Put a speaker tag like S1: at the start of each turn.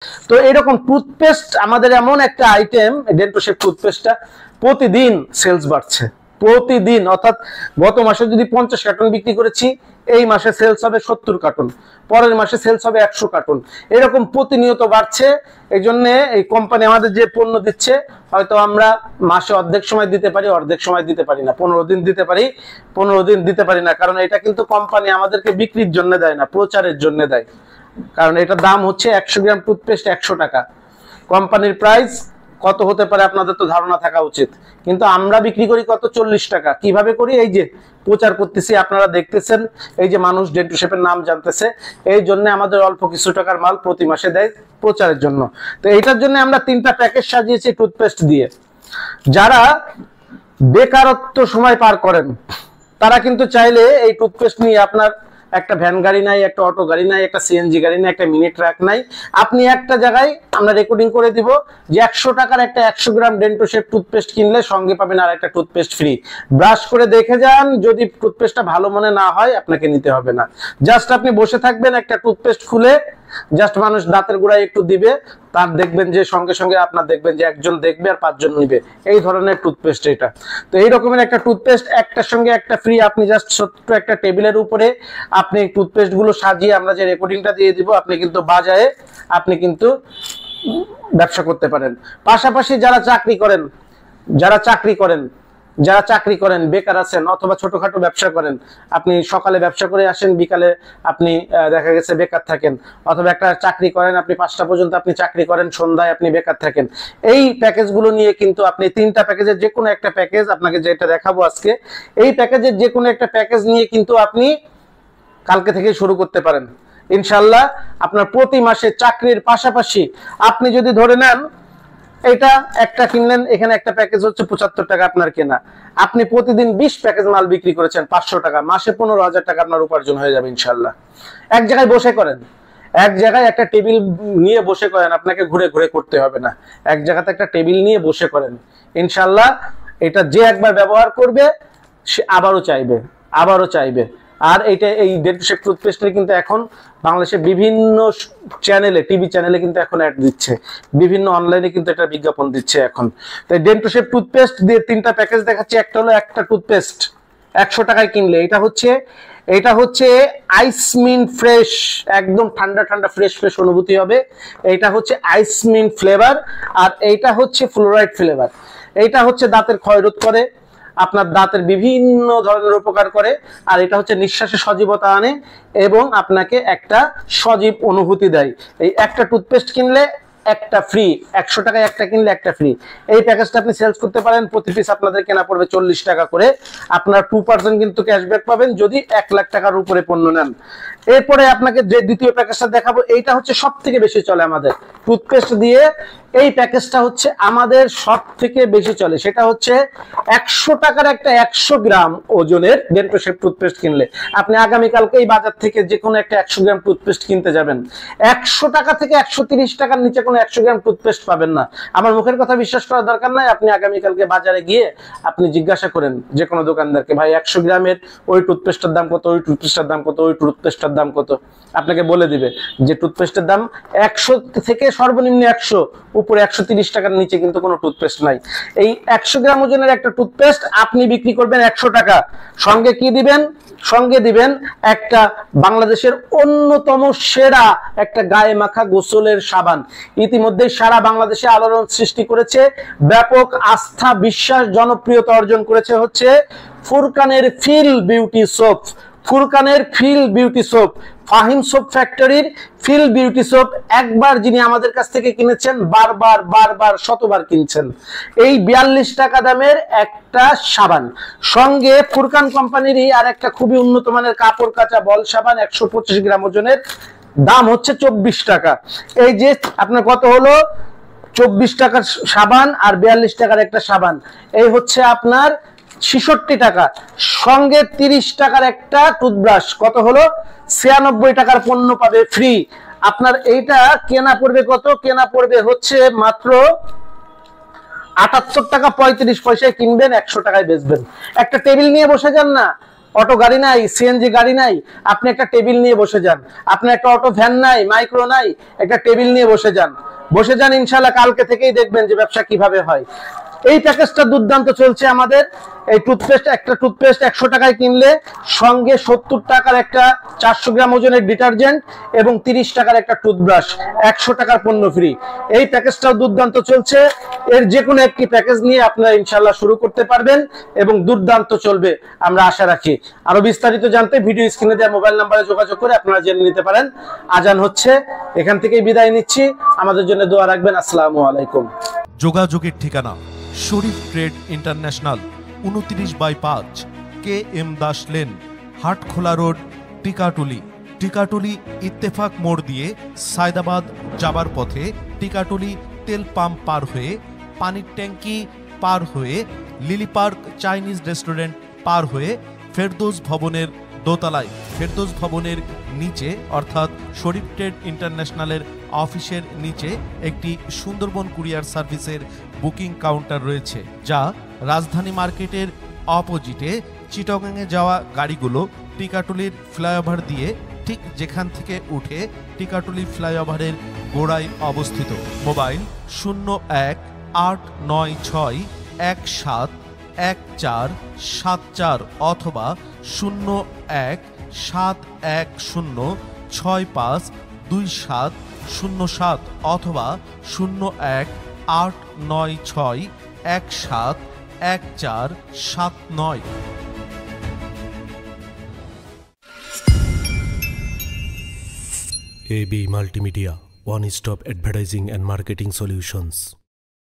S1: তো এরকম টুথপেস্ট আমাদের এমন একটা আইটেম, ডেন্টোশেপ টুথপেস্টটা প্রতিদিন সেলস বাড়ছে, প্রতিদিন। অর্থাৎ গত মাসে যদি 50 কার্টন বিক্রি করেছি, এই মাসে সেলস হবে 70 কার্টন, পরের মাসে সেলস হবে 100 কার্টন, এরকম প্রতিনিয়ত বাড়ছে। এই জন্য এই কোম্পানি আমাদের যে পণ্য দিচ্ছে, হয়তো আমরা মাসে অর্ধেক সময় দিতে পারি, অর্ধেক সময় দিতে পারি না, 15 দিন দিতে পারি, 15 দিন দিতে পারি না। কারণ এটা কিন্তু কোম্পানি আমাদেরকে বিক্রির জন্য দেয় না, প্রচারের জন্য দেয়। কারণ এটার দাম হচ্ছে 100 গ্রাম টুথপেস্ট 100 টাকা। কোম্পানির প্রাইস কত হতে পারে আপনাদের তো ধারণা থাকা উচিত, কিন্তু আমরা বিক্রি করি কত? 40 টাকা। কিভাবে করি? এই যে প্রচার করতেছি, আপনারা দেখতেছেন, এই যে মানুষ ডেন্টোশেপের নাম জানতেছে, এই জন্য আমাদের অল্প কিছু টাকার মাল প্রতি মাসে দেয় প্রচারের জন্য। তো এইটার জন্য আমরা 3টা প্যাকেজ সাজিয়েছি টুথপেস্ট দিয়ে। যারা বেকারত্ব সময় পার করেন, তারা কিন্তু চাইলে এই টুথপেস্ট নিয়ে, আপনার একটা ভ্যান গাড়ি নাই, একটা অটো গাড়ি নাই, একটা সিএনজি গাড়ি নাই, একটা মিনি ট্রাক নাই, আপনি একটা জায়গায় আমরা রেকর্ডিং করে দিব যে 100 টাকার একটা 100 গ্রাম ডেন্টোশেপ টুথপেস্ট কিনলে সঙ্গে পাবেন আর একটা টুথপেস্ট ফ্রি। ব্রাশ করে দেখে যান, যদি টুথপেস্টটা ভালো মনে না হয় আপনাকে নিতে হবে না। জাস্ট আপনি বসে থাকবেন, একটা টুথপেস্ট খুলে জাস্ট মানুষ দাঁতের গোড়ায় একটু দিবে, তার দেখবেন যে সঙ্গে সঙ্গে আপনার দেখবেন যে একজন দেখবে আর 5 জন নিবে। এই ধরনের টুথপেস্ট এটা। তো এই রকমের একটা টুথপেস্ট, একটার সঙ্গে একটা ফ্রি। আপনি জাস্ট ছোট্ট একটা টেবিলের উপরে আপনি টুথপেস্ট গুলো সাজিয়ে আমরা যে রেকর্ডিংটা দিয়ে দিব, আপনি কিন্তু বাজারে আপনি কিন্তু ব্যবসা করতে পারেন। পাশাপাশি যারা চাকরি করেন, বেকার আছেন, অথবা ছোটখাটো ব্যবসা করেন, আপনি সকালে ব্যবসা করে আসেন, বিকালে আপনি দেখা গেছে বেকার থাকেন, অথবা একটা চাকরি করেন, আপনি 5টা পর্যন্ত আপনি চাকরি করেন, সন্ধ্যায় আপনি বেকার থাকেন। এই প্যাকেজগুলো নিয়ে কিন্তু আপনি 3টা প্যাকেজের যে কোনো একটা প্যাকেজ, আপনাকে যেটা দেখাবো আজকে, এই প্যাকেজের যে কোনো একটা প্যাকেজ নিয়ে কিন্তু আপনি কালকে থেকে শুরু করতে পারেন ইনশাআল্লাহ। আপনার প্রতি মাসে চাকরির পাশাপাশি আপনি যদি ধরে নেন এটা একটা কিনলেন, এখানে একটা প্যাকেজ হচ্ছে 75 টাকা আপনার কেনা, আপনি প্রতিদিন 20 প্যাকেজ মাল বিক্রি করেছেন 500 টাকা, মাসে 15,000 টাকা আপনার উপার্জন হয়ে যাবে ইনশাআল্লাহ। এক জায়গায় বসে করেন, এক জায়গায় একটা টেবিল নিয়ে বসে করেন, আপনাকে ঘুরে ঘুরে করতে হবে না, এক জায়গাতে একটা টেবিল নিয়ে বসে করেন ইনশাআল্লাহ। এটা যে একবার ব্যবহার করবে সে আবারও চাইবে। আর এই ডেন্টোশেপ টুথপেস্টের কিন্তু এখন বাংলাদেশের বিভিন্ন চ্যানেলে, টিভি চ্যানেলে কিন্তু এখন অ্যাড দিচ্ছে, বিভিন্ন অনলাইনে কিন্তু এটা বিজ্ঞাপন দিচ্ছে এখন। তো ডেন্টোশেপ টুথপেস্ট দিয়ে 3টা প্যাকেজ দেখাচ্ছি। একটা হলো একটা টুথপেস্ট 100 টাকায় কিনলে, এটা হচ্ছে আইসমিন ফ্রেশ, একদম ঠান্ডা ঠান্ডা ফ্রেশ অনুভূতি হবে। এটা হচ্ছে আইসমিন ফ্লেভার, আর এইটা হচ্ছে ফ্লোরাইড ফ্লেভার। এইটা হচ্ছে দাঁতের ক্ষয়রোধ করে, আপনার দাঁতের বিভিন্ন ধরনের উপকার করে, আর এটা হচ্ছে নিঃশ্বাসে সজীবতা আনে এবং আপনাকে একটা সজীব অনুভূতি দেয়। এই একটা টুথপেস্ট কিনলে একটা ফ্রি, 100 টাকায় একটা কিনলে একটা ফ্রি। এই প্যাকেজটা আপনি সেলস করতে পারেন, প্রতি পিস আপনাদের কেনা পড়বে 40 টাকা করে। আপনার 2% কিন্তু ক্যাশব্যাক পাবেন যদি 1 লাখ টাকার উপরে পণ্য নেন। এরপরে আপনাকে যে দ্বিতীয় প্যাকেজটা দেখাবো, এইটা হচ্ছে সব থেকে বেশি চলে আমাদের টুথপেস্ট দিয়ে। এই প্যাকেজটা হচ্ছে আমাদের সব থেকে বেশি চলে, সেটা হচ্ছে 100 টাকার একটা 100 গ্রাম ওজনের ডেন্টোশেপ টুথপেস্ট কিনলে আপনি আগামীকালকে এই বাজার থেকে যে কোনো একটা 100 গ্রাম টুথপেস্ট কিনতে যাবেন, 100 টাকা থেকে 130 টাকার নিচে কোনো 100 গ্রাম টুথপেস্ট পাবেন না। আমার মুখের কথা বিশ্বাস করার দরকার নাই, আপনি আগামীকালকে বাজারে গিয়ে আপনি জিজ্ঞাসা করেন যে কোনো দোকানদারকে, ভাই 100 গ্রামের ওই টুথপেস্টের দাম কত, ওই টুথপেস্টের দাম কত, ওই টুথপেস্টের দাম কত, আপনাকে বলে দিবে যে টুথপেস্টের দাম 100 থেকে সর্বনিম্ন 100, উপরে 130 টাকার নিচে কিন্তু কোনো টুথপেস্ট নাই। এই 100 গ্রাম ওজনের একটা টুথপেস্ট আপনি বিক্রি করবেন 100 টাকা, সঙ্গে কি দিবেন? সঙ্গে দিবেন একটা বাংলাদেশের অন্যতম সেরা একটা গায়ে মাখা গোসলের সাবান। ইতিমধ্যে সারা বাংলাদেশে আলোড়ন সৃষ্টি করেছে, ব্যাপক আস্থা, বিশ্বাস, জনপ্রিয়তা অর্জন করেছে হচ্ছে ফুরকানের ফিল বিউটি সোপ। ফুরকানের feel beauty soap, Fahim soap ফ্যাক্টরির ফিল বিউটি সোপ। একবার যিনি আমাদের কাছ থেকে কিনেছেন বারবার শতবার কিনছেন। এই 42 টাকা দামের একটা সাবান, সঙ্গে ফুরকান কোম্পানিরই আর একটা খুবই উন্নত মানের কাপড় কাচা বল সাবান 125 গ্রাম ওজনের, দাম হচ্ছে 24 টাকা। এই যে আপনার কত হলো? 24 টাকার সাবান আর 42 টাকার একটা সাবান, এই হচ্ছে আপনার 66 টাকা। সঙ্গে 30 টাকার একটা টুথব্রাশ, কত হলো? 96 টাকার পণ্য পাবে ফ্রি। আপনার এইটা কেনা পড়বে কত? কেনা পড়বে হচ্ছে মাত্র 78 টাকা 35 পয়সায় কিনবেন, 100 টাকায় বেচবেন। একটা টেবিল নিয়ে বসে যান না, অটো গাড়ি নাই, সিএনজি গাড়ি নাই, আপনি একটা টেবিল নিয়ে বসে যান। আপনার একটা অটো ভ্যান নাই, মাইক্রো নাই, একটা টেবিল নিয়ে বসে যান। বসে যান, ইনশাআল্লাহ কালকে থেকেই দেখবেন যে ব্যবসা কিভাবে হয়। এই প্যাকেজটা দুর্দান্ত চলছে আমাদের। এই টুথপেস্ট, একটা টুথপেস্ট 100 টাকায় কিনলে সঙ্গে 70 টাকার একটা 400 গ্রাম ওজনের ডিটারজেন্ট এবং 30 টাকার একটা টুথব্রাশ, 100 টাকার পণ্য ফ্রি। এই প্যাকেজটাও দুর্দান্ত চলছে। এর যে কোনো একটি প্যাকেজ নিয়ে আপনারা ইনশাআল্লাহ শুরু করতে পারবেন এবং দুর্দান্ত চলবে, আমরা আশা রাখি। আরো বিস্তারিত জানতে ভিডিও স্ক্রিনে দেওয়া মোবাইল নাম্বারে যোগাযোগ করে আপনারা জেনে নিতে পারেন। আজান হচ্ছে, এখান থেকেই বিদায় নিচ্ছি। আমাদের জন্য দোয়া রাখবেন। আসসালামু আলাইকুম।
S2: যোগাযোগের ঠিকানা Sharif trade international, 29/5 KM Das lane, Hatkhola road, Tikatuli. Tikatuli Ittefaq মোড় দিয়ে সায়দাবাদ যাবার পথে টিকাটুলি তেল পাম্প পার হয়ে, পানির ট্যাঙ্কি পার হয়ে, লিলি পার্ক চাইনিজ রেস্টুরেন্ট পার হয়ে ফেরদৌস ভবনের দোতলায়, ফেরদৌস ভবনের নিচে অর্থাৎ শরীফ ট্রেড ইন্টারন্যাশনালের অফিসের নিচে একটি সুন্দরবন কুরিয়ার সার্ভিসের বুকিং কাউন্টার রয়েছে, যা রাজধানী মার্কেটের অপোজিটে চিটাগাংয়ে যাওয়া গাড়িগুলো টিকাটুলির ফ্লাইওভার দিয়ে ঠিক যেখান থেকে উঠে টিকাটুলি ফ্লাইওভারের গোড়ায় অবস্থিত। মোবাইল 0189171474 অথবা 017110652707 অথবা 018961711479।
S3: AB Multimedia, one-stop advertising and marketing solutions.